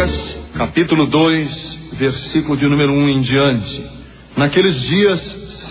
Lucas, capítulo 2, versículo de número 1 em diante. Naqueles dias,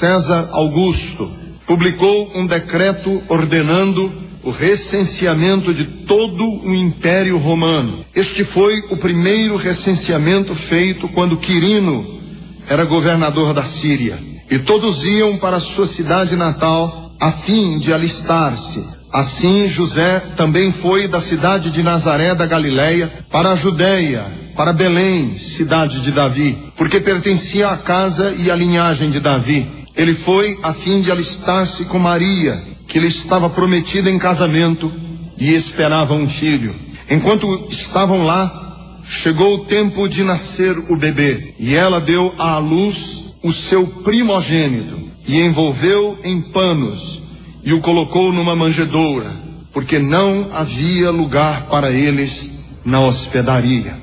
César Augusto publicou um decreto ordenando o recenseamento de todo o Império Romano. Este foi o primeiro recenseamento feito quando Quirino era governador da Síria. E todos iam para sua cidade natal a fim de alistar-se. Assim José também foi da cidade de Nazaré da Galileia para a Judeia, para Belém, cidade de Davi, porque pertencia à casa e à linhagem de Davi. Ele foi a fim de alistar-se com Maria, que lhe estava prometida em casamento e esperava um filho. Enquanto estavam lá, chegou o tempo de nascer o bebê, e ela deu à luz o seu primogênito, e envolveu em panos, e o colocou numa manjedoura, porque não havia lugar para eles na hospedaria.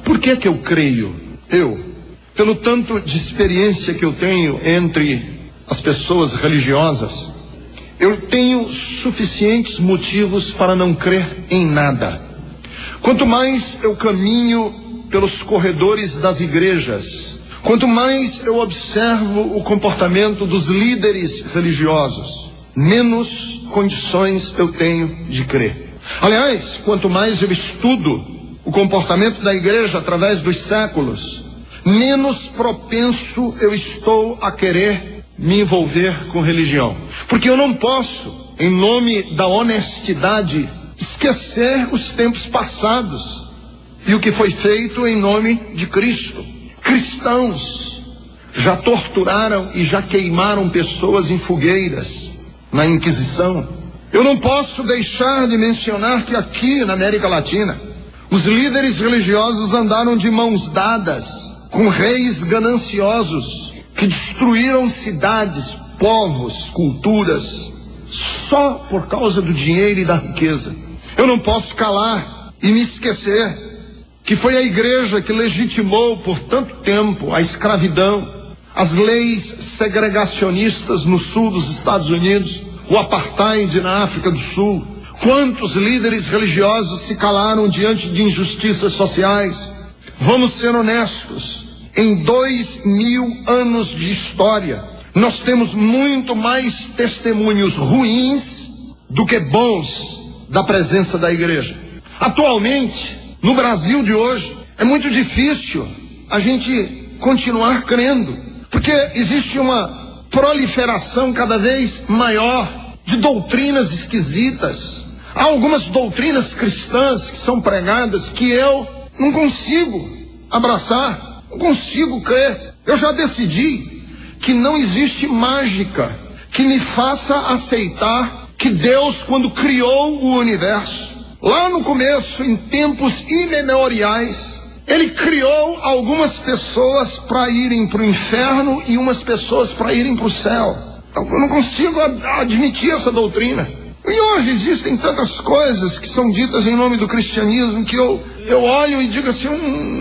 Por que eu creio? Pelo tanto de experiência que eu tenho entre as pessoas religiosas, eu tenho suficientes motivos para não crer em nada. Quanto mais eu caminho pelos corredores das igrejas, quanto mais eu observo o comportamento dos líderes religiosos, menos condições eu tenho de crer. Aliás, quanto mais eu estudo o comportamento da igreja através dos séculos, menos propenso eu estou a querer me envolver com religião. Porque eu não posso, em nome da honestidade, esquecer os tempos passados e o que foi feito em nome de Cristo. Cristãos já torturaram e já queimaram pessoas em fogueiras na Inquisição. Eu não posso deixar de mencionar que aqui na América Latina, os líderes religiosos andaram de mãos dadas com reis gananciosos que destruíram cidades, povos, culturas, só por causa do dinheiro e da riqueza. Eu não posso calar e me esquecer que foi a igreja que legitimou por tanto tempo a escravidão, as leis segregacionistas no sul dos Estados Unidos, o apartheid na África do Sul. Quantos líderes religiosos se calaram diante de injustiças sociais? Vamos ser honestos, em 2000 anos de história, nós temos muito mais testemunhos ruins do que bons da presença da igreja. Atualmente, no Brasil de hoje, é muito difícil a gente continuar crendo, porque existe uma proliferação cada vez maior de doutrinas esquisitas. Há algumas doutrinas cristãs que são pregadas que eu não consigo abraçar, não consigo crer. Eu já decidi que não existe mágica que me faça aceitar que Deus, quando criou o universo, lá no começo, em tempos imemoriais, Ele criou algumas pessoas para irem para o inferno e umas pessoas para irem para o céu. Eu não consigo admitir essa doutrina. E hoje existem tantas coisas que são ditas em nome do cristianismo que eu olho e digo assim,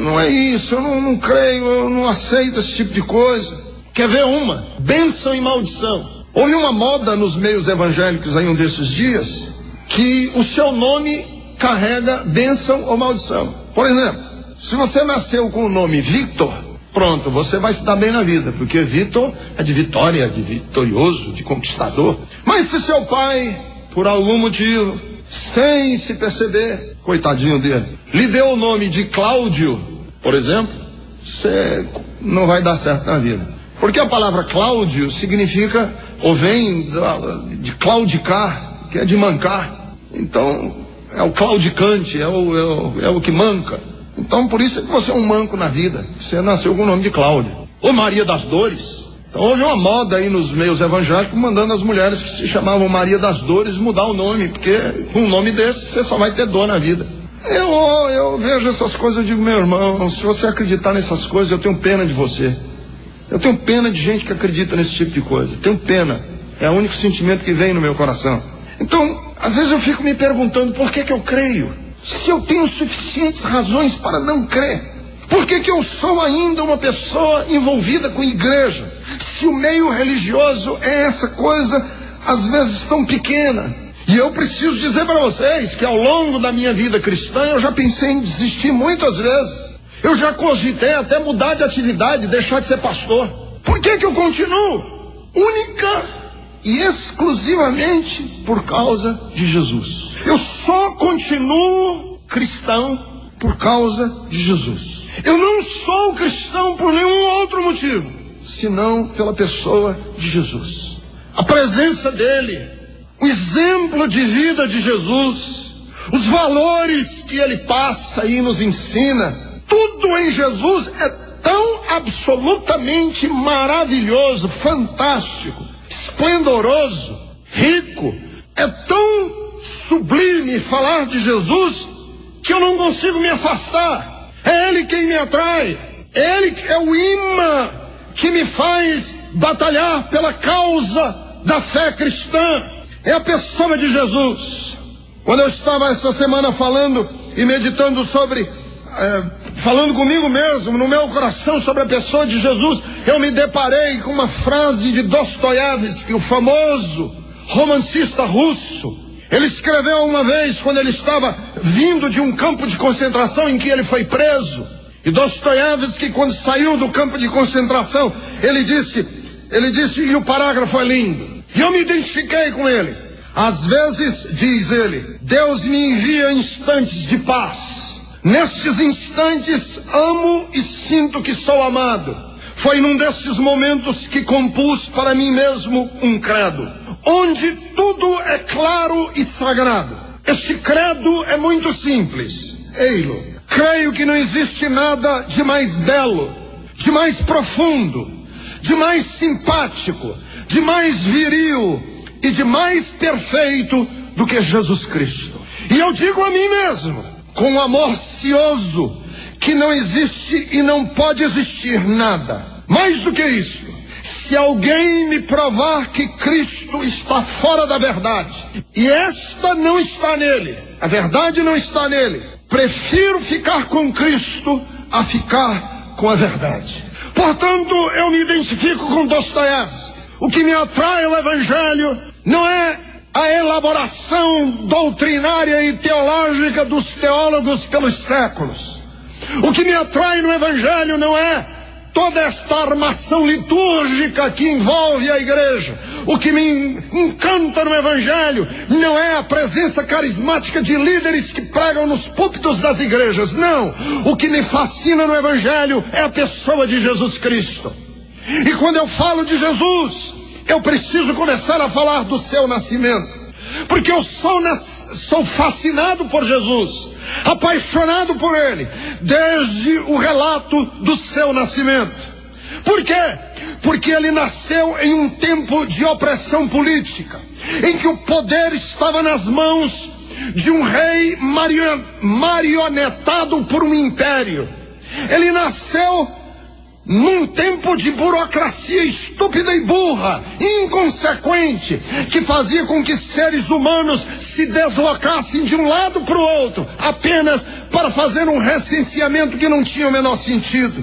não é isso, eu não creio, eu não aceito esse tipo de coisa. Quer ver uma? Bênção e maldição. Houve uma moda nos meios evangélicos aí um desses dias, que o seu nome carrega bênção ou maldição. Por exemplo, se você nasceu com o nome Victor, pronto, você vai se dar bem na vida, porque Victor é de vitória, de vitorioso, de conquistador. Mas se seu pai, por algum motivo, sem se perceber, coitadinho dele, lhe deu o nome de Cláudio, por exemplo, você não vai dar certo na vida. Porque a palavra Cláudio significa, ou vem de claudicar, que é de mancar. Então, é o claudicante, é o que manca. Então, por isso é que você é um manco na vida. Você nasceu com o nome de Cláudio. Ou Maria das Dores. Então, houve uma moda aí nos meios evangélicos, mandando as mulheres que se chamavam Maria das Dores mudar o nome, porque com um nome desse você só vai ter dor na vida. Eu vejo essas coisas e digo, meu irmão, se você acreditar nessas coisas, eu tenho pena de você. Eu tenho pena de gente que acredita nesse tipo de coisa. Tenho pena. É o único sentimento que vem no meu coração. Então, às vezes eu fico me perguntando por que eu creio? Se eu tenho suficientes razões para não crer, por que eu sou ainda uma pessoa envolvida com igreja? Se o meio religioso é essa coisa, às vezes tão pequena, E eu preciso dizer para vocês que ao longo da minha vida cristã eu já pensei em desistir muitas vezes. Eu já cogitei até mudar de atividade, deixar de ser pastor. Por que eu continuo? Única e exclusivamente por causa de Jesus. Eu só continuo cristão por causa de Jesus. Eu não sou cristão por nenhum outro motivo, senão pela pessoa de Jesus. A presença dele, o exemplo de vida de Jesus, os valores que ele passa e nos ensina, tudo em Jesus é tão absolutamente maravilhoso, fantástico, esplendoroso, rico. É tão sublime falar de Jesus que eu não consigo me afastar. É ele quem me atrai, ele é o imã que me faz batalhar pela causa da fé cristã. É a pessoa de Jesus. Quando eu estava essa semana falando e meditando sobre, falando comigo mesmo, no meu coração sobre a pessoa de Jesus, eu me deparei com uma frase de Dostoiévski, o famoso romancista russo. Ele escreveu uma vez, quando ele estava vindo de um campo de concentração em que ele foi preso. E Dostoiévski, quando saiu do campo de concentração, ele disse, e o parágrafo é lindo, e eu me identifiquei com ele. Às vezes, diz ele, Deus me envia instantes de paz. Nestes instantes amo e sinto que sou amado. Foi num desses momentos que compus para mim mesmo um credo, onde tudo é claro e sagrado. Este credo é muito simples. Ei-lo: creio que não existe nada de mais belo, de mais profundo, de mais simpático, de mais viril e de mais perfeito do que Jesus Cristo. E eu digo a mim mesmo, com amor cioso, que não existe e não pode existir nada mais do que isso. Se alguém me provar que Cristo está fora da verdade, e esta não está nele, a verdade não está nele, prefiro ficar com Cristo a ficar com a verdade. Portanto, eu me identifico com Dostoiévski. O que me atrai ao Evangelho não é a elaboração doutrinária e teológica dos teólogos pelos séculos. O que me atrai no Evangelho não é toda esta armação litúrgica que envolve a igreja. O que me encanta no Evangelho não é a presença carismática de líderes que pregam nos púlpitos das igrejas. Não. O que me fascina no Evangelho é a pessoa de Jesus Cristo. E quando eu falo de Jesus, eu preciso começar a falar do seu nascimento. Porque eu sou fascinado por Jesus, apaixonado por ele, desde o relato do seu nascimento. Por quê? Porque ele nasceu em um tempo de opressão política, em que o poder estava nas mãos de um rei marionetado por um império. Ele nasceu num tempo de burocracia estúpida e burra, inconsequente, que fazia com que seres humanos se deslocassem de um lado para o outro, apenas para fazer um recenseamento que não tinha o menor sentido.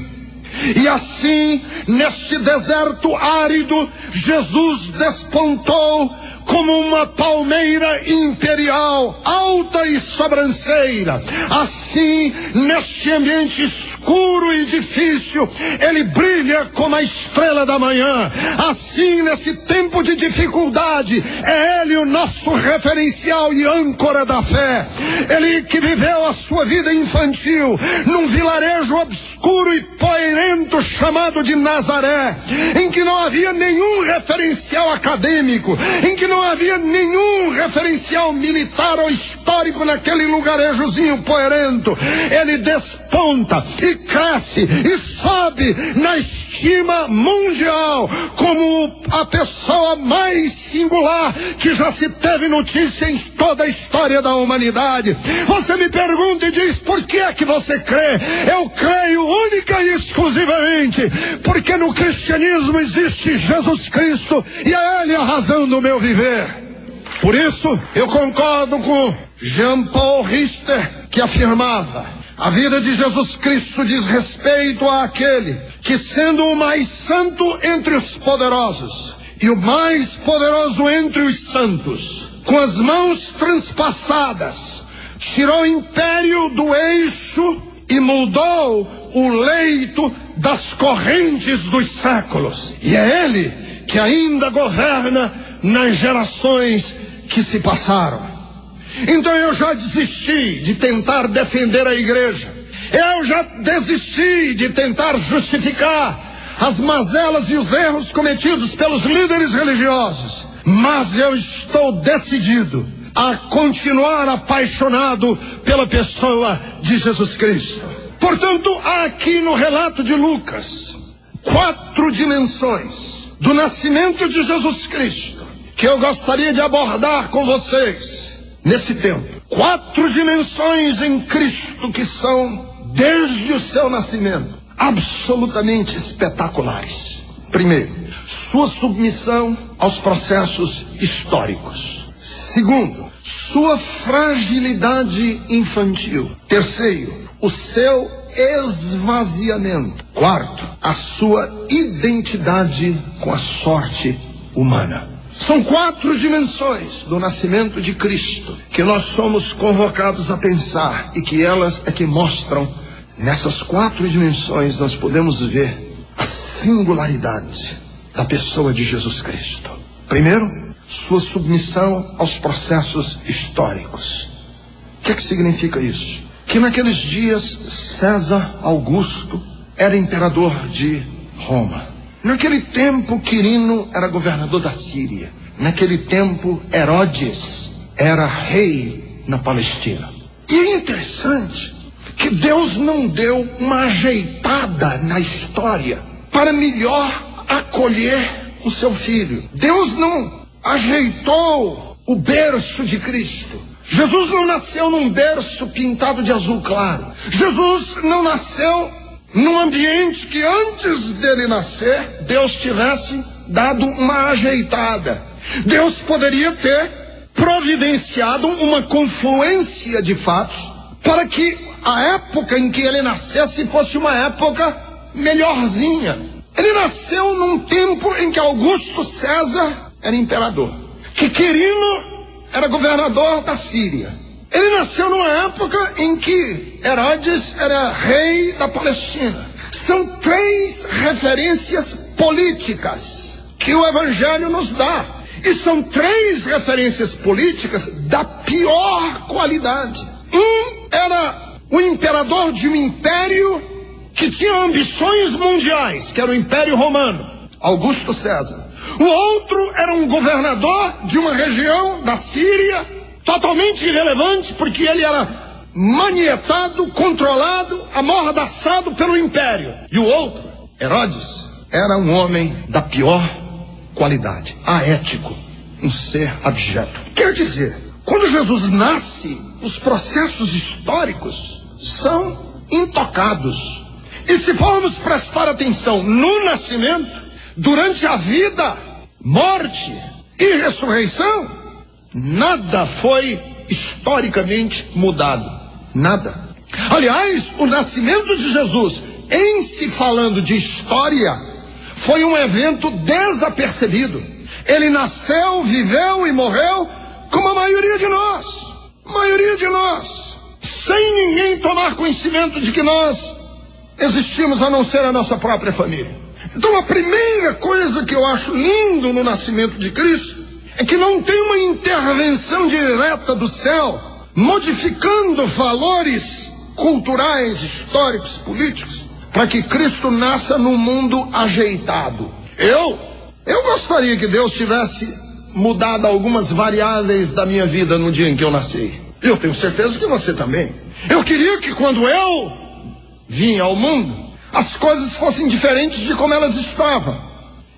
E assim, neste deserto árido, Jesus despontou como uma palmeira imperial, alta e sobranceira. Assim, neste ambiente escuro e difícil, ele brilha como a estrela da manhã. Assim, nesse tempo de dificuldade, é ele o nosso referencial e âncora da fé. Ele que viveu a sua vida infantil num vilarejo obscuro e poeirento chamado de Nazaré, em que não havia nenhum referencial acadêmico, em que não havia nenhum referencial militar ou histórico naquele lugarejozinho poeirento. Ele desponta e cresce e sobe na estima mundial como a pessoa mais singular que já se teve notícia em toda a história da humanidade. Você me pergunta e diz: por que é que você crê? Eu creio única e exclusivamente porque no cristianismo existe Jesus Cristo e é ele a razão do meu viver. Por isso, eu concordo com Jean-Paul Richter, que afirmava: a vida de Jesus Cristo diz respeito àquele que, sendo o mais santo entre os poderosos e o mais poderoso entre os santos, com as mãos transpassadas, tirou o império do eixo e mudou o leito das correntes dos séculos. E é Ele que ainda governa nas gerações que se passaram. Então eu já desisti de tentar defender a igreja. Eu já desisti de tentar justificar as mazelas e os erros cometidos pelos líderes religiosos. Mas eu estou decidido a continuar apaixonado pela pessoa de Jesus Cristo. Portanto, há aqui no relato de Lucas 4 dimensões do nascimento de Jesus Cristo que eu gostaria de abordar com vocês nesse tempo. 4 dimensões em Cristo que são, desde o seu nascimento, absolutamente espetaculares. Primeiro, sua submissão aos processos históricos. Segundo, sua fragilidade infantil. Terceiro, o seu esvaziamento. Quarto, a sua identidade com a sorte humana. São 4 dimensões do nascimento de Cristo que nós somos convocados a pensar, e que elas é que mostram, nessas 4 dimensões nós podemos ver a singularidade da pessoa de Jesus Cristo. Primeiro, sua submissão aos processos históricos. O que significa isso? Que naqueles dias César Augusto era imperador de Roma. Naquele tempo Quirino era governador da Síria. Naquele tempo Herodes era rei na Palestina. E é interessante que Deus não deu uma ajeitada na história para melhor acolher o seu filho. Deus não ajeitou o berço de Cristo. Jesus não nasceu num berço pintado de azul claro. Jesus não nasceu num ambiente que antes dele nascer, Deus tivesse dado uma ajeitada. Deus poderia ter providenciado uma confluência de fatos para que a época em que ele nascesse fosse uma época melhorzinha. Ele nasceu num tempo em que Augusto César era imperador, que Quirino era governador da Síria. Ele nasceu numa época em que Herodes era rei da Palestina. São 3 referências políticas que o Evangelho nos dá. E são 3 referências políticas da pior qualidade. Um era o imperador de um império que tinha ambições mundiais, que era o Império Romano, Augusto César. O outro era um governador de uma região da Síria, totalmente irrelevante, porque ele era manietado, controlado, amordaçado pelo império. E o outro, Herodes, era um homem da pior qualidade, aético, um ser abjeto. Quer dizer, quando Jesus nasce, os processos históricos são intocados. E se formos prestar atenção no nascimento, durante a vida, morte e ressurreição, nada foi historicamente mudado. Nada. Aliás, o nascimento de Jesus, em se falando de história, foi um evento desapercebido. Ele nasceu, viveu e morreu como a maioria de nós. Maioria de nós. Sem ninguém tomar conhecimento de que nós existimos a não ser a nossa própria família. Então a primeira coisa que eu acho lindo no nascimento de Cristo é que não tem uma intervenção direta do céu, modificando valores culturais, históricos, políticos, para que Cristo nasça num mundo ajeitado. Eu gostaria que Deus tivesse mudado algumas variáveis da minha vida no dia em que eu nasci. Eu tenho certeza que você também. Eu queria que quando eu vim ao mundo, as coisas fossem diferentes de como elas estavam.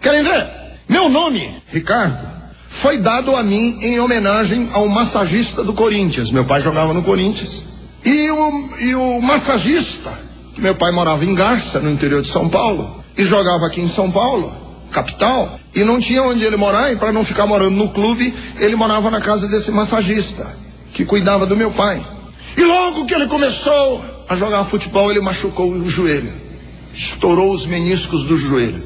Querem ver? Meu nome, Ricardo, foi dado a mim em homenagem ao massagista do Corinthians. Meu pai jogava no Corinthians. E o massagista, que meu pai morava em Garça, no interior de São Paulo, e jogava aqui em São Paulo, capital, e não tinha onde ele morar, e para não ficar morando no clube, ele morava na casa desse massagista, que cuidava do meu pai. E logo que ele começou a jogar futebol, ele machucou o joelho. Estourou os meniscos do joelho.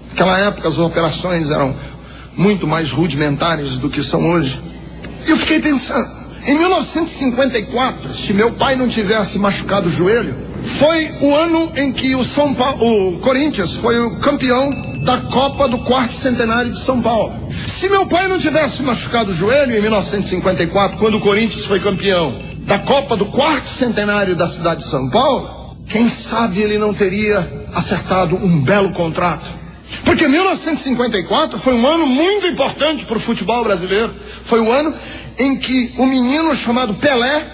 Naquela época as operações eram muito mais rudimentares do que são hoje. Eu fiquei pensando, em 1954, se meu pai não tivesse machucado o joelho, foi o ano em que o Corinthians foi o campeão da Copa do quarto centenário de São Paulo. Se meu pai não tivesse machucado o joelho em 1954, quando o Corinthians foi campeão da Copa do quarto centenário da cidade de São Paulo, quem sabe ele não teria acertado um belo contrato. Porque 1954 foi um ano muito importante para o futebol brasileiro. Foi o ano em que um menino chamado Pelé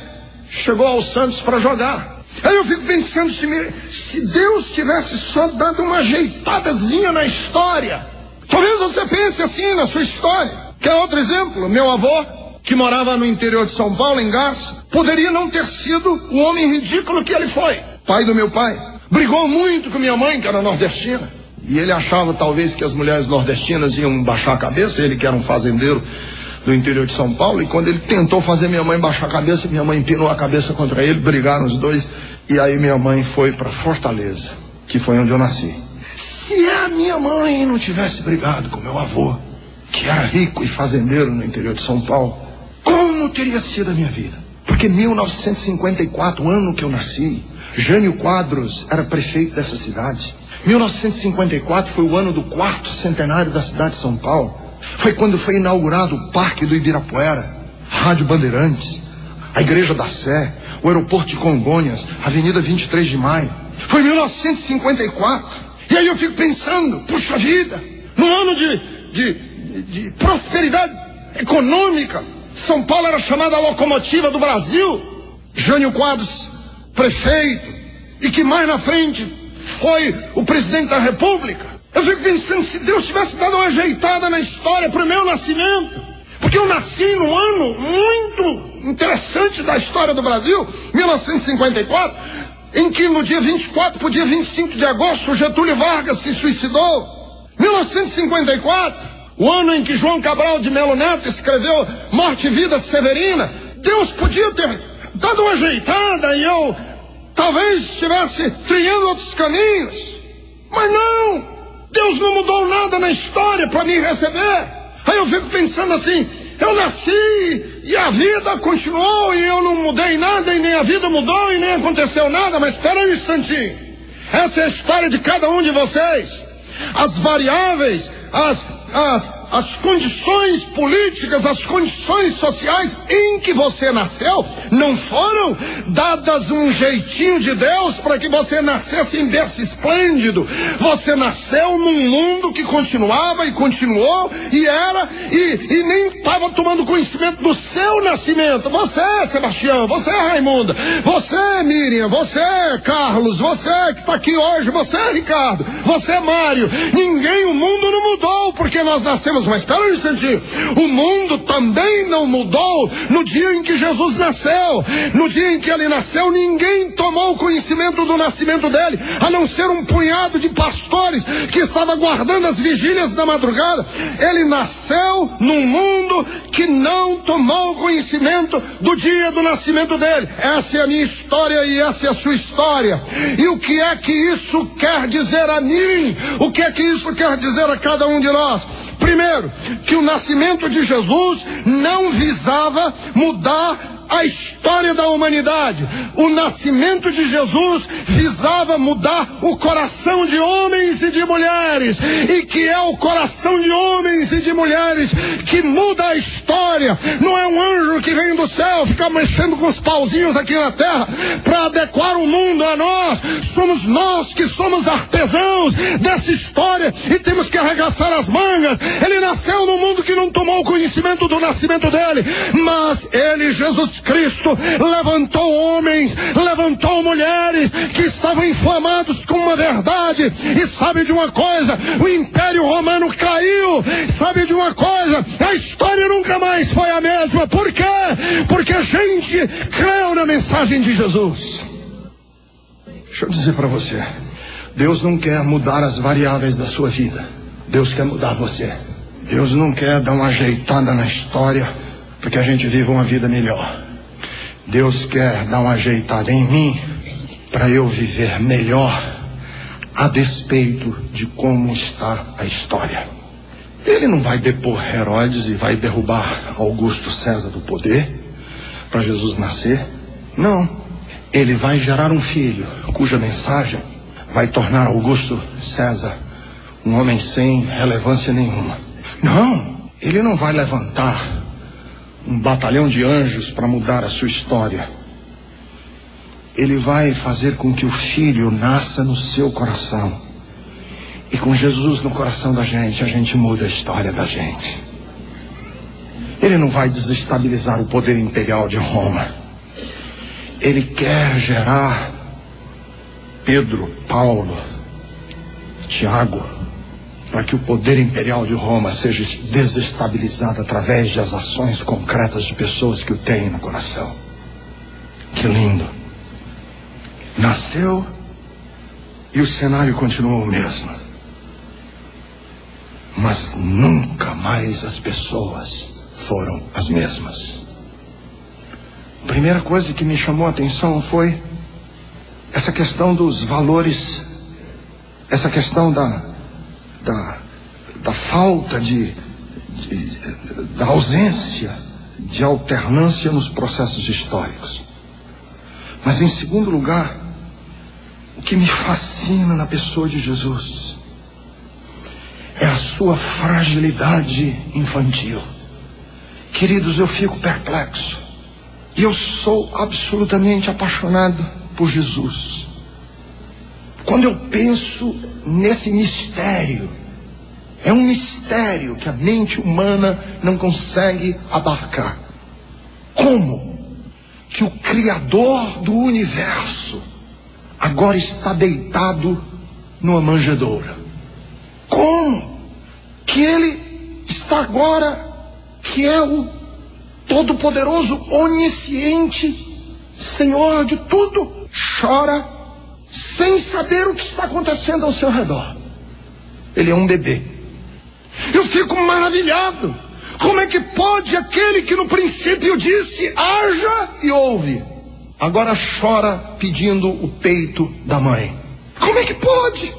chegou ao Santos para jogar. Aí eu fico pensando, se Deus tivesse só dado uma ajeitadazinha na história. Talvez você pense assim na sua história. Quer outro exemplo? Meu avô, que morava no interior de São Paulo, em Garça, poderia não ter sido o homem ridículo que ele foi. Pai do meu pai. Brigou muito com minha mãe, que era nordestina. E ele achava talvez que as mulheres nordestinas iam baixar a cabeça, ele que era um fazendeiro do interior de São Paulo, e quando ele tentou fazer minha mãe baixar a cabeça, minha mãe empinou a cabeça contra ele, brigaram os dois, e aí minha mãe foi para Fortaleza, que foi onde eu nasci. Se a minha mãe não tivesse brigado com meu avô, que era rico e fazendeiro no interior de São Paulo, como teria sido a minha vida? Porque 1954, o ano que eu nasci, Jânio Quadros era prefeito dessa cidade. 1954 foi o ano do quarto centenário da cidade de São Paulo. Foi quando foi inaugurado o Parque do Ibirapuera, Rádio Bandeirantes, a Igreja da Sé, o aeroporto de Congonhas, Avenida 23 de Maio. Foi 1954. E aí eu fico pensando, puxa vida, no ano de prosperidade econômica, São Paulo era chamada a locomotiva do Brasil. Jânio Quadros, prefeito, e que mais na frente foi o presidente da República. Eu fico pensando, se Deus tivesse dado uma ajeitada na história para o meu nascimento, porque eu nasci num ano muito interessante da história do Brasil, 1954, em que no dia 24 para o dia 25 de agosto, Getúlio Vargas se suicidou. 1954, o ano em que João Cabral de Melo Neto escreveu Morte e Vida Severina. Deus podia ter dado uma ajeitada e eu talvez estivesse trilhando outros caminhos, mas não. Deus não mudou nada na história para me receber. Aí eu fico pensando assim, eu nasci e a vida continuou e eu não mudei nada e nem a vida mudou e nem aconteceu nada. Mas espera um instantinho, essa é a história de cada um de vocês. As variáveis, as condições políticas, as condições sociais em que você nasceu não foram dadas um jeitinho de Deus para que você nascesse em berço esplêndido. Você nasceu num mundo que continuava e continuou e era e nem estava tomando conhecimento do seu nascimento. Você, Sebastião, você, Raimunda, você, Miriam, você, Carlos, você que está aqui hoje, você, Ricardo, você, Mário. Ninguém, o mundo não mudou porque nós nascemos. Mas espera um instantinho, o mundo também não mudou no dia em que Jesus nasceu. No dia em que ele nasceu, ninguém tomou conhecimento do nascimento dele, a não ser um punhado de pastores que estava guardando as vigílias da madrugada. Ele nasceu num mundo que não tomou conhecimento do dia do nascimento dele. Essa é a minha história e essa é a sua história. E o que é que isso quer dizer a mim? O que é que isso quer dizer a cada um de nós? Primeiro, que o nascimento de Jesus não visava mudar a história da humanidade. O nascimento de Jesus visava mudar o coração de homens e de mulheres, e que é o coração de homens e de mulheres que muda a história. Não é um anjo que vem do céu ficar mexendo com os pauzinhos aqui na terra para adequar o mundo a nós. Somos nós que somos artesãos dessa história e temos que arregaçar as mangas. Ele nasceu num mundo que não tomou conhecimento do nascimento dele, mas ele, Jesus Cristo, levantou homens, levantou mulheres que estavam inflamados com uma verdade. E sabe de uma coisa? O Império Romano caiu. Sabe de uma coisa? A história nunca mais foi a mesma. Por quê? Porque a gente creu na mensagem de Jesus. Deixa eu dizer para você, Deus não quer mudar as variáveis da sua vida. Deus quer mudar você. Deus não quer dar uma ajeitada na história para que a gente viva uma vida melhor. Deus quer dar uma ajeitada em mim para eu viver melhor, a despeito de como está a história. Ele não vai depor Herodes e vai derrubar Augusto César do poder para Jesus nascer. Não. Ele vai gerar um filho cuja mensagem vai tornar Augusto César um homem sem relevância nenhuma. Não. Ele não vai levantar um batalhão de anjos para mudar a sua história. Ele vai fazer com que o filho nasça no seu coração. E com Jesus no coração da gente, a gente muda a história da gente. Ele não vai desestabilizar o poder imperial de Roma. Ele quer gerar Pedro, Paulo, Tiago, para que o poder imperial de Roma seja desestabilizado através das ações concretas de pessoas que o têm no coração. Que lindo. Nasceu e o cenário continuou o mesmo. Mas nunca mais as pessoas foram as mesmas. A primeira coisa que me chamou a atenção foi essa questão dos valores, essa questão da falta da ausência de alternância nos processos históricos. Mas em segundo lugar, o que me fascina na pessoa de Jesus é a sua fragilidade infantil. Queridos, eu fico perplexo. E eu sou absolutamente apaixonado por Jesus. Quando eu penso nesse mistério, é um mistério que a mente humana não consegue abarcar. Como que o Criador do universo agora está deitado numa manjedoura? Como que ele está agora, que é o Todo-Poderoso, onisciente, Senhor de tudo, chora sem saber o que está acontecendo ao seu redor? Ele é um bebê. Eu fico maravilhado. Como é que pode aquele que no princípio disse haja e ouve, agora chora pedindo o peito da mãe? Como é que pode?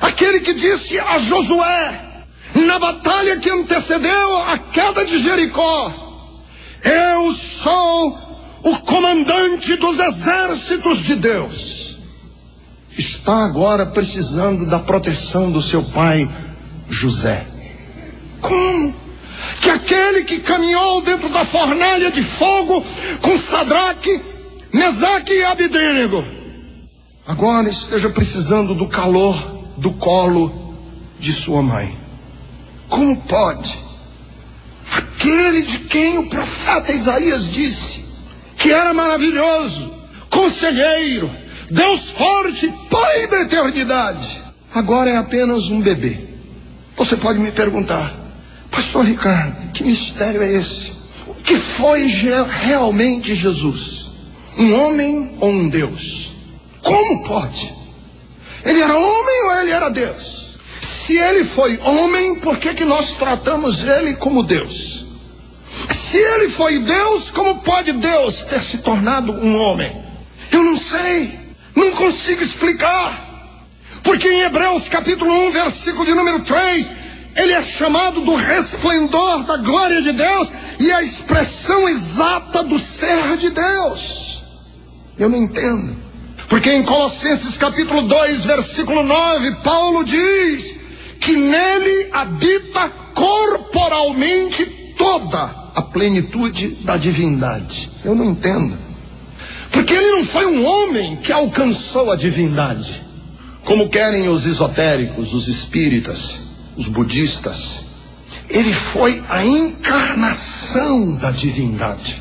Aquele que disse a Josué na batalha que antecedeu a queda de Jericó: eu sou o comandante dos exércitos de Deus, está agora precisando da proteção do seu pai José. Como que aquele que caminhou dentro da fornalha de fogo com Sadraque, Mesaque e Abednego agora esteja precisando do calor do colo de sua mãe? Como pode? Aquele de quem o profeta Isaías disse que era maravilhoso, conselheiro, Deus forte, Pai da eternidade, agora é apenas um bebê. Você pode me perguntar: Pastor Ricardo, que mistério é esse? O que foi realmente Jesus? Um homem ou um Deus? Como pode? Ele era homem ou ele era Deus? Se ele foi homem, por que nós tratamos ele como Deus? Se ele foi Deus, como pode Deus ter se tornado um homem? Eu não sei, não consigo explicar. Porque em Hebreus capítulo 1, versículo de número 3, ele é chamado do resplendor da glória de Deus e a expressão exata do ser de Deus. Eu não entendo. Porque em Colossenses capítulo 2, versículo 9, Paulo diz que nele habita corporalmente toda a plenitude da divindade. Eu não entendo. Porque ele não foi um homem que alcançou a divindade, como querem os esotéricos, os espíritas, os budistas. Ele foi a encarnação da divindade.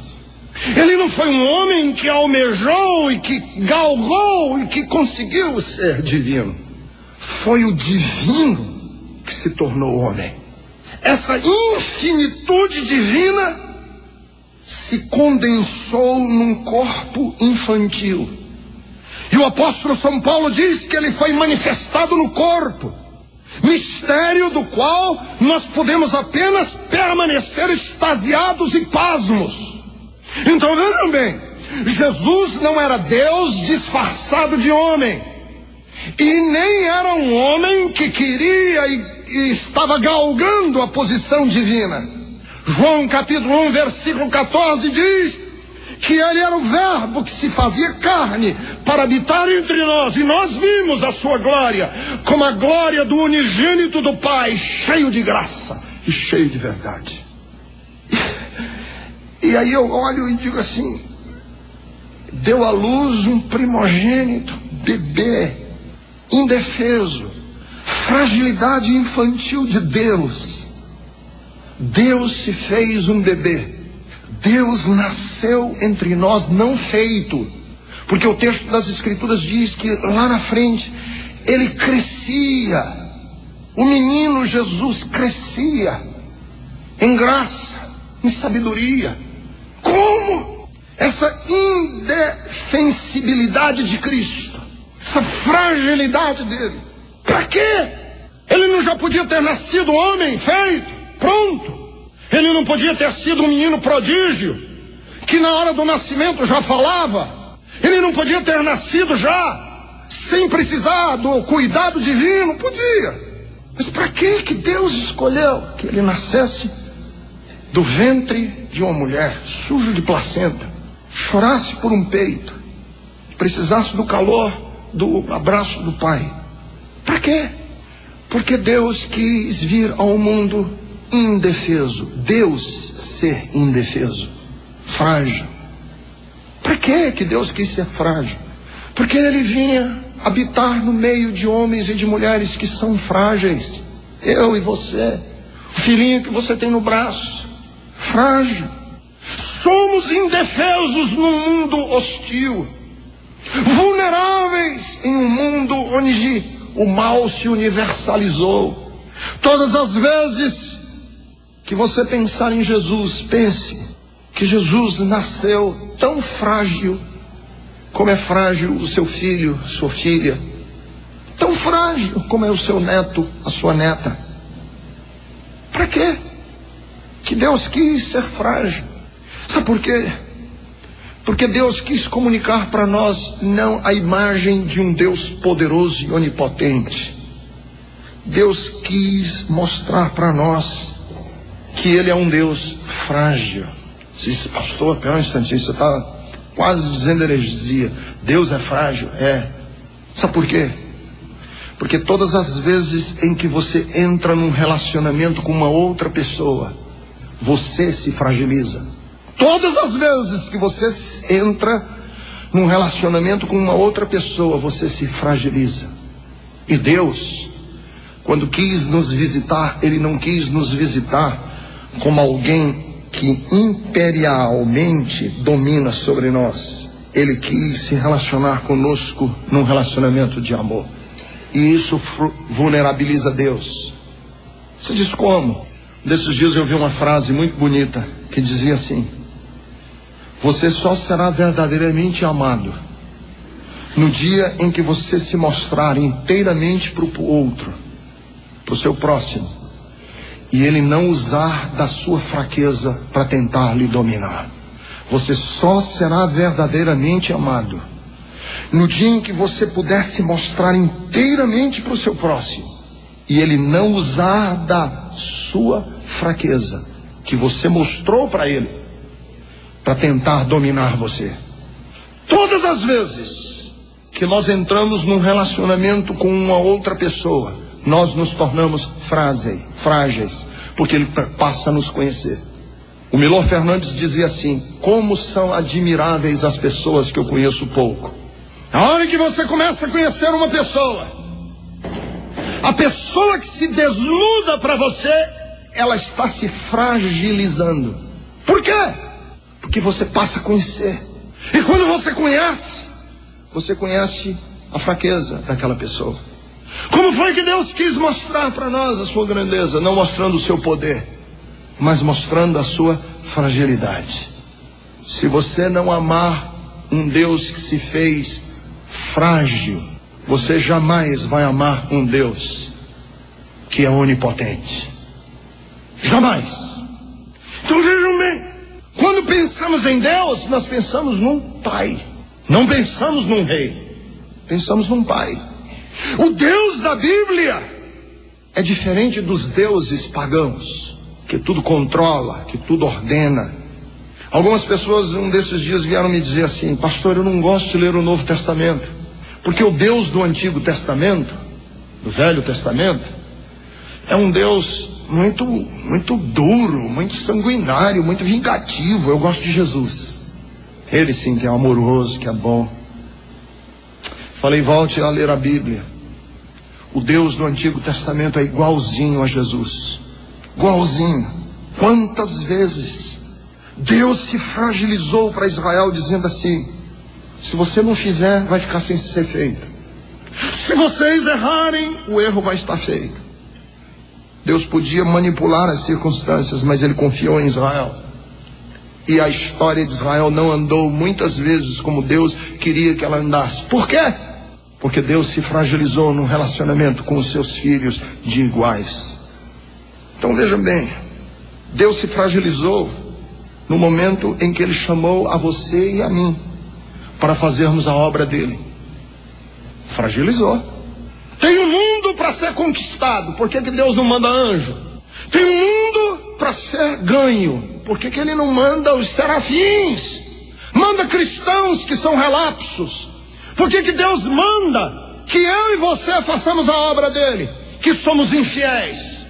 Ele não foi um homem que almejou e que galgou e que conseguiu ser divino. Foi o divino que se tornou homem. Essa infinitude divina se condensou num corpo infantil. E o apóstolo São Paulo diz que ele foi manifestado no corpo, mistério do qual nós podemos apenas permanecer extasiados e pasmos. Então vejam bem, Jesus não era Deus disfarçado de homem, e nem era um homem que queria estava galgando a posição divina. João capítulo 1, versículo 14 diz que ele era o verbo que se fazia carne para habitar entre nós, e nós vimos a sua glória como a glória do unigênito do Pai, cheio de graça e cheio de verdade. E aí eu olho e digo assim: deu à luz um primogênito, bebê, indefeso, fragilidade infantil de Deus. Deus se fez um bebê. Deus nasceu entre nós não feito, porque o texto das Escrituras diz que lá na frente ele crescia, o menino Jesus crescia em graça, em sabedoria. Como? Essa indefensibilidade de Cristo, essa fragilidade dele, para quê? Ele não já podia ter nascido homem feito, pronto? Ele não podia ter sido um menino prodígio, que na hora do nascimento já falava? Ele não podia ter nascido já, sem precisar do cuidado divino? Podia. Mas para que Deus escolheu que ele nascesse do ventre de uma mulher, sujo de placenta, chorasse por um peito, precisasse do calor do abraço do pai? Para quê? Porque Deus quis vir ao mundo indefeso. Deus ser indefeso, frágil. Para que Deus quis ser frágil? Porque ele vinha habitar no meio de homens e de mulheres que são frágeis. Eu e você, o filhinho que você tem no braço, frágil. Somos indefesos num mundo hostil, vulneráveis em um mundo onde o mal se universalizou. Todas as vezes que você pensar em Jesus, pense que Jesus nasceu tão frágil como é frágil o seu filho, sua filha, tão frágil como é o seu neto, a sua neta. Para quê que Deus quis ser frágil? Sabe por quê? Porque Deus quis comunicar para nós não a imagem de um Deus poderoso e onipotente. Deus quis mostrar para nós que ele é um Deus frágil. Você disse: pastor, pera um instantinho, você está quase dizendo heresia. Deus é frágil? É. Sabe por quê? Porque todas as vezes em que você entra num relacionamento com uma outra pessoa, você se fragiliza. Todas as vezes que você entra num relacionamento com uma outra pessoa, você se fragiliza. E Deus, quando quis nos visitar, ele não quis nos visitar como alguém que imperialmente domina sobre nós. Ele quis se relacionar conosco num relacionamento de amor. E isso vulnerabiliza Deus. Você diz como? Desses dias eu vi uma frase muito bonita que dizia assim: você só será verdadeiramente amado no dia em que você se mostrar inteiramente para o outro, para o seu próximo, e ele não usar da sua fraqueza para tentar lhe dominar. Você só será verdadeiramente amado no dia em que você puder se mostrar inteiramente para o seu próximo, e ele não usar da sua fraqueza que você mostrou para ele para tentar dominar você. Todas as vezes que nós entramos num relacionamento com uma outra pessoa, nós nos tornamos frágeis, porque ele passa a nos conhecer. O Milor Fernandes dizia assim: como são admiráveis as pessoas que eu conheço pouco. Na hora que você começa a conhecer uma pessoa, a pessoa que se desnuda para você, ela está se fragilizando. Por quê? Porque você passa a conhecer. E quando você conhece a fraqueza daquela pessoa. Como foi que Deus quis mostrar para nós a sua grandeza? Não mostrando o seu poder, mas mostrando a sua fragilidade. Se você não amar um Deus que se fez frágil, você jamais vai amar um Deus que é onipotente. Jamais. Então vejam bem, quando pensamos em Deus, nós pensamos num pai. Não pensamos num rei, pensamos num pai. O Deus da Bíblia é diferente dos deuses pagãos, que tudo controla, que tudo ordena. Algumas pessoas, um desses dias, vieram me dizer assim: pastor, eu não gosto de ler o Novo Testamento, porque o Deus do Antigo Testamento, do Velho Testamento, é um Deus muito duro, muito sanguinário, muito vingativo. Eu gosto de Jesus. Ele sim que é amoroso, que é bom. Falei: volte a ler a Bíblia. O Deus do Antigo Testamento é igualzinho a Jesus. Igualzinho. Quantas vezes Deus se fragilizou para Israel, dizendo assim: se você não fizer, vai ficar sem ser feito. Se vocês errarem, o erro vai estar feito. Deus podia manipular as circunstâncias, mas Ele confiou em Israel. E a história de Israel não andou muitas vezes como Deus queria que ela andasse. Por quê? Porque Deus se fragilizou num relacionamento com os seus filhos de iguais. Então vejam bem, Deus se fragilizou no momento em que Ele chamou a você e a mim para fazermos a obra dEle. Fragilizou. Tem um mundo para ser conquistado, por que Deus não manda anjo? Tem um mundo para ser ganho, por que Ele não manda os serafins? Manda cristãos que são relapsos. Por que Deus manda que eu e você façamos a obra dEle, que somos infiéis?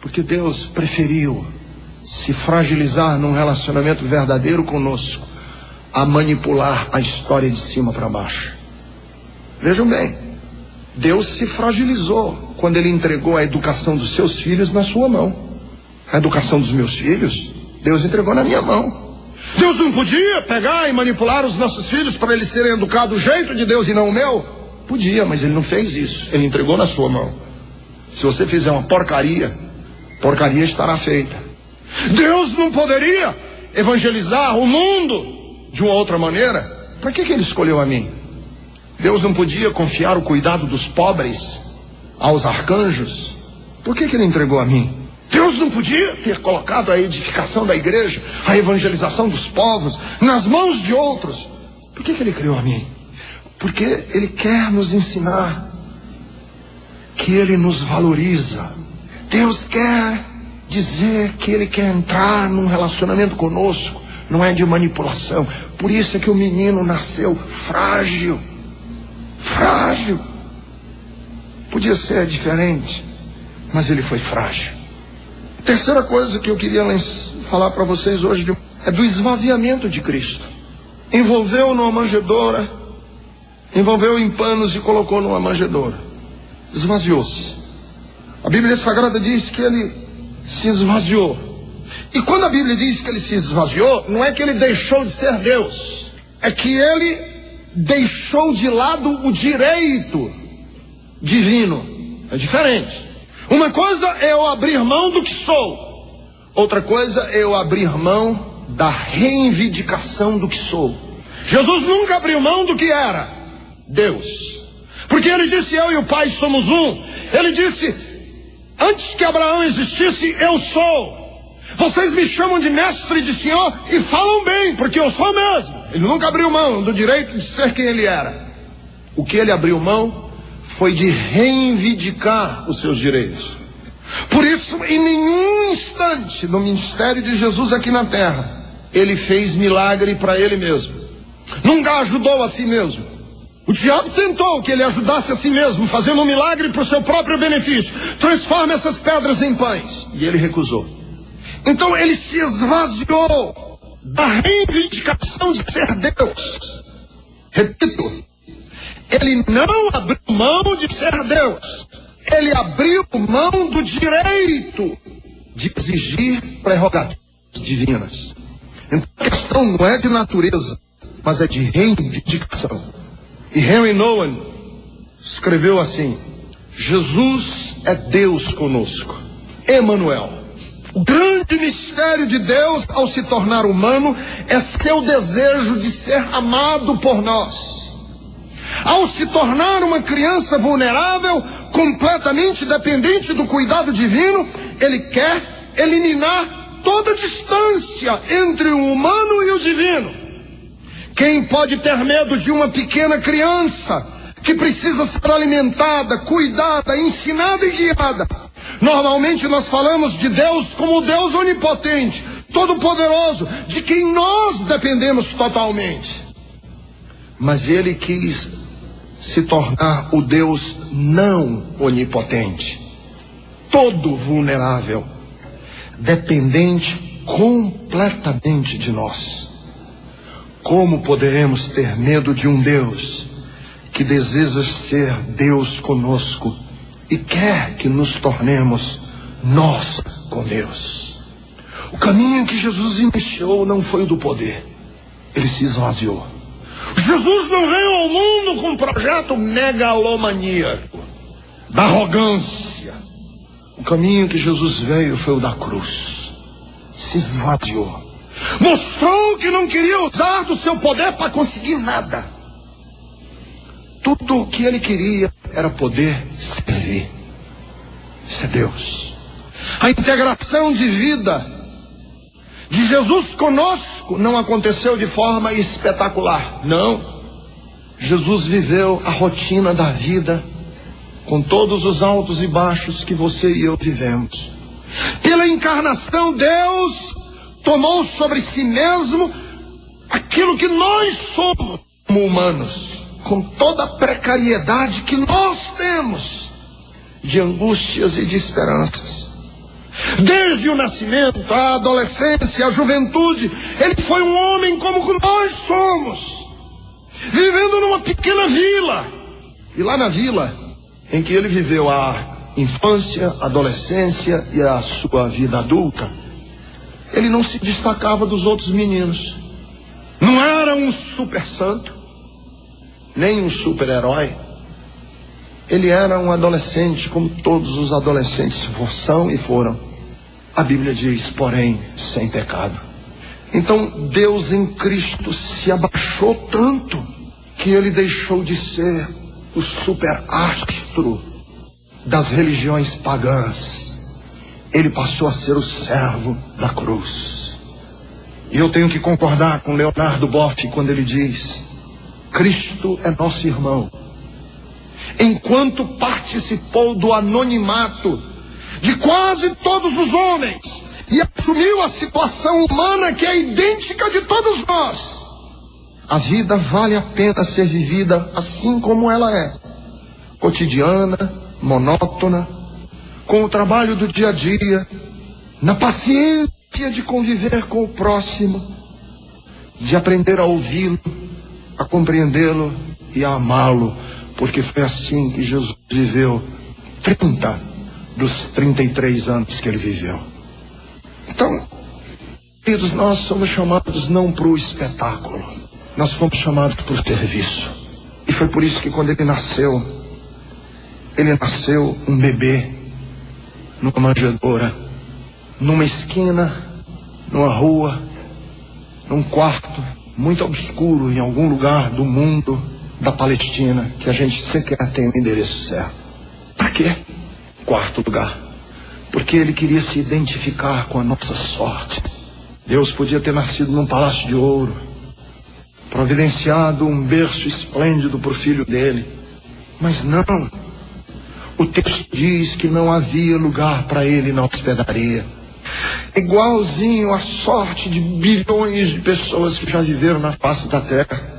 Porque Deus preferiu se fragilizar num relacionamento verdadeiro conosco, a manipular a história de cima para baixo. Vejam bem, Deus se fragilizou quando Ele entregou a educação dos seus filhos na sua mão. A educação dos meus filhos, Deus entregou na minha mão. Deus não podia pegar e manipular os nossos filhos para eles serem educados do jeito de Deus e não o meu? Podia, mas Ele não fez isso. Ele entregou na sua mão. Se você fizer uma porcaria, porcaria estará feita. Deus não poderia evangelizar o mundo de uma outra maneira? Por que Ele escolheu a mim? Deus não podia confiar o cuidado dos pobres aos arcanjos? Por que Ele entregou a mim? Deus não podia ter colocado a edificação da igreja, a evangelização dos povos, nas mãos de outros? Por que Ele criou a mim? Porque Ele quer nos ensinar que Ele nos valoriza. Deus quer dizer que Ele quer entrar num relacionamento conosco, não é de manipulação. Por isso é que o menino nasceu frágil. Frágil. Podia ser diferente, mas ele foi frágil. Terceira coisa que eu queria falar para vocês hoje é do esvaziamento de Cristo. Envolveu numa manjedoura, envolveu em panos e colocou numa manjedoura. Esvaziou-se. A Bíblia Sagrada diz que Ele se esvaziou. E quando a Bíblia diz que Ele se esvaziou, não é que Ele deixou de ser Deus, é que Ele deixou de lado o direito divino. É diferente. Uma coisa é eu abrir mão do que sou, outra coisa é eu abrir mão da reivindicação do que sou. Jesus nunca abriu mão do que era Deus, porque Ele disse: eu e o Pai somos um. Ele disse: antes que Abraão existisse, eu sou. Vocês me chamam de mestre e de senhor e falam bem, porque eu sou mesmo. Ele nunca abriu mão do direito de ser quem Ele era. O que Ele abriu mão foi de reivindicar os seus direitos. Por isso, em nenhum instante no ministério de Jesus aqui na terra, Ele fez milagre para Ele mesmo. Nunca ajudou a si mesmo. O diabo tentou que Ele ajudasse a si mesmo, fazendo um milagre para o seu próprio benefício. Transforma essas pedras em pães. E Ele recusou. Então Ele se esvaziou da reivindicação de ser Deus. Repito, Ele não abriu mão de ser Deus. Ele abriu mão do direito de exigir prerrogativas divinas. Então a questão não é de natureza, mas é de reivindicação. E Henry Nouwen escreveu assim: Jesus é Deus conosco. Emanuel. O grande mistério de Deus ao se tornar humano é seu desejo de ser amado por nós. Ao se tornar uma criança vulnerável, completamente dependente do cuidado divino, Ele quer eliminar toda distância entre o humano e o divino. Quem pode ter medo de uma pequena criança que precisa ser alimentada, cuidada, ensinada e guiada. Normalmente nós falamos de Deus como o Deus onipotente, todo-poderoso, de quem nós dependemos totalmente. Mas ele quis se tornar o Deus não onipotente, todo vulnerável, dependente completamente de nós. Como poderemos ter medo de um Deus que deseja ser Deus conosco e quer que nos tornemos nós com Deus? O caminho que Jesus iniciou não foi o do poder, ele se esvaziou. Jesus não veio ao mundo com um projeto megalomaníaco, da arrogância. O caminho que Jesus veio foi o da cruz. Se esvaziou. Mostrou que não queria usar do seu poder para conseguir nada. Tudo o que ele queria era poder servir. Isso é Deus. A integração de vida de Jesus conosco não aconteceu de forma espetacular. Não. Jesus viveu a rotina da vida, com todos os altos e baixos que você e eu vivemos. Pela encarnação, Deus tomou sobre si mesmo aquilo que nós somos como humanos, com toda a precariedade que nós temos de angústias e de esperanças. Desde o nascimento, a adolescência, a juventude, ele foi um homem como nós somos, vivendo numa pequena vila. E lá na vila em que ele viveu a infância, a adolescência e a sua vida adulta, ele não se destacava dos outros meninos. Não era um super santo, nem um super-herói. Ele era um adolescente, como todos os adolescentes são e foram. A Bíblia diz, porém, sem pecado. Então, Deus em Cristo se abaixou tanto que ele deixou de ser o super-astro das religiões pagãs. Ele passou a ser o servo da cruz. E eu tenho que concordar com Leonardo Boff quando ele diz: Cristo é nosso irmão. Enquanto participou do anonimato de quase todos os homens e assumiu a situação humana que é idêntica de todos nós, a vida vale a pena ser vivida assim como ela é, cotidiana, monótona, com o trabalho do dia a dia, na paciência de conviver com o próximo, de aprender a ouvi-lo, a compreendê-lo e a amá-lo, porque foi assim que Jesus viveu 30 dos 33 anos que ele viveu. Então, queridos, nós somos chamados não para o espetáculo, nós fomos chamados para o serviço. E foi por isso que quando ele nasceu um bebê numa manjedoura, numa esquina, numa rua, num quarto muito obscuro em algum lugar do mundo da Palestina, que a gente sequer tem o endereço certo. Para quê? Quarto lugar. Porque ele queria se identificar com a nossa sorte. Deus podia ter nascido num palácio de ouro, providenciado um berço esplêndido para o filho dele. Mas não. O texto diz que não havia lugar para ele na hospedaria. Igualzinho à sorte de bilhões de pessoas que já viveram na face da terra.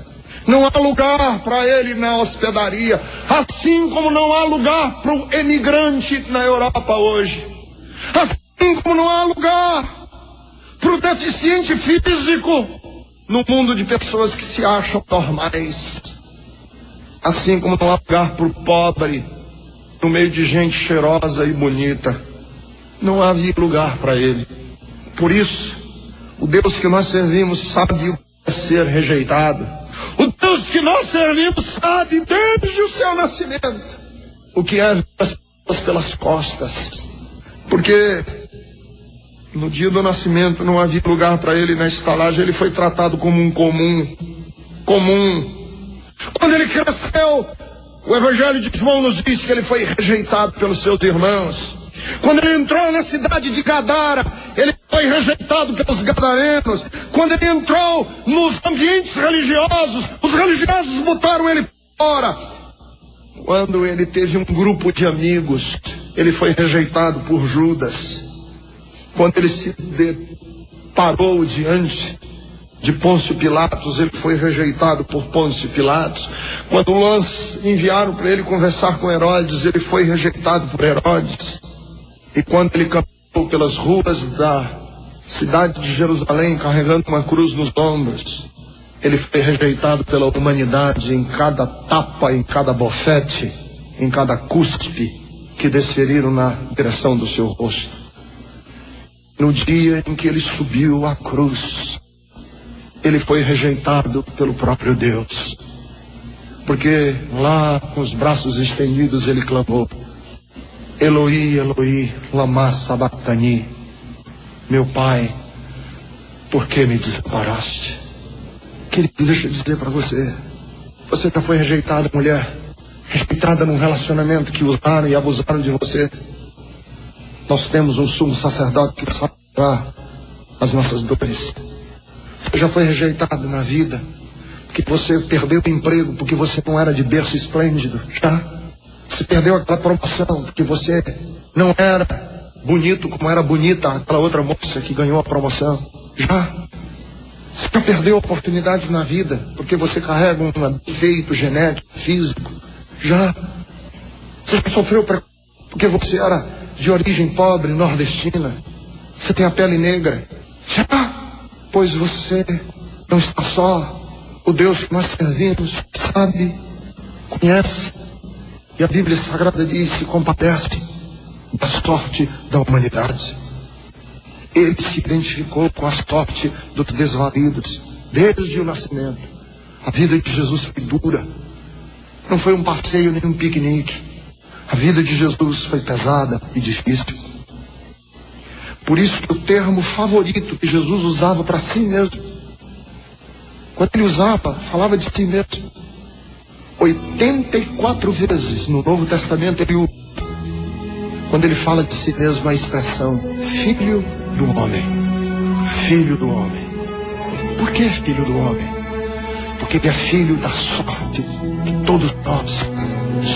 Não há lugar para ele na hospedaria, assim como não há lugar para o emigrante na Europa hoje. Assim como não há lugar para o deficiente físico no mundo de pessoas que se acham normais. Assim como não há lugar para o pobre no meio de gente cheirosa e bonita. Não havia lugar para ele. Por isso, o Deus que nós servimos sabe o que é ser rejeitado. O Deus que nós servimos sabe desde o seu nascimento o que é ver as pessoas pelas costas. Porque no dia do nascimento não havia lugar para ele na estalagem. Ele foi tratado como um comum. Quando ele cresceu, o Evangelho de João nos diz que ele foi rejeitado pelos seus irmãos. Quando ele entrou na cidade de Gadara, ele foi rejeitado pelos gadarenos. Quando ele entrou nos ambientes religiosos, os religiosos botaram ele fora. quando ele teve um grupo de amigos, ele foi rejeitado por Judas. Quando ele se deparou diante de Pôncio Pilatos, ele foi rejeitado por Pôncio Pilatos. Quando enviaram para ele conversar com Herodes, ele foi rejeitado por Herodes. E quando ele caminhou pelas ruas da cidade de Jerusalém, carregando uma cruz nos ombros, ele foi rejeitado pela humanidade em cada tapa, em cada bofete, em cada cuspe que desferiram na direção do seu rosto. No dia em que ele subiu à cruz, ele foi rejeitado pelo próprio Deus. Porque lá, com os braços estendidos, ele clamou: Eloi, Eloi, lama sabachthani. Meu Pai, por que me desamparaste? Querido, deixa eu dizer para você, você já foi rejeitada, mulher, rejeitada num relacionamento que usaram e abusaram de você. Nós temos um sumo sacerdote que sabe curar as nossas dores. Você já foi rejeitado na vida, porque você perdeu o emprego, porque você não era de berço esplêndido. Já. Você perdeu aquela promoção, porque você não era bonito como era bonita aquela outra moça que ganhou a promoção. Já. Você já perdeu oportunidades na vida, porque você carrega um defeito genético, físico. Já. Você já sofreu porque você era de origem pobre, nordestina. Você tem a pele negra. Já. Pois você não está só. O Deus que nós servimos sabe, conhece. E a Bíblia Sagrada diz: se compadece da sorte da humanidade. Ele se identificou com a sorte dos desvalidos desde o nascimento. A vida de Jesus foi dura. Não foi um passeio nem um piquenique. A vida de Jesus foi pesada e difícil. Por isso que o termo favorito que Jesus usava para si mesmo, quando ele usava, falava de si mesmo 84 vezes no Novo Testamento, ele usa, quando ele fala de si mesmo, a expressão Filho do Homem. Filho do Homem. Por que Filho do Homem? Porque ele é filho da sorte de todos nós.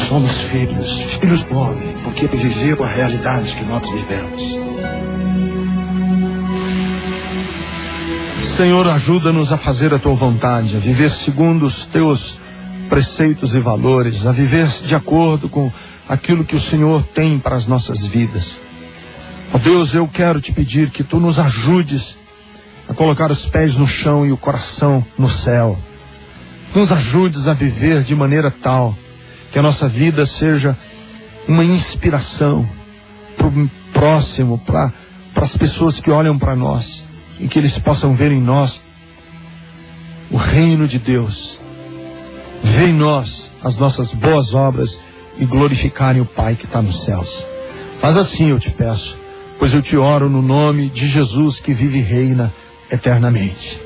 Somos filhos do homem, porque ele viveu a realidade que nós vivemos. Senhor, ajuda-nos a fazer a tua vontade, a viver segundo os teus preceitos e valores, a viver de acordo com aquilo que o Senhor tem para as nossas vidas. Ó Deus, eu quero te pedir que tu nos ajudes a colocar os pés no chão e o coração no céu. Nos ajudes a viver de maneira tal que a nossa vida seja uma inspiração para o próximo, para as pessoas que olham para nós, e que eles possam ver em nós o reino de Deus, ver em nós as nossas boas obras e glorificarem o Pai que está nos céus. Faz assim, eu te peço, pois eu te oro no nome de Jesus, que vive e reina eternamente.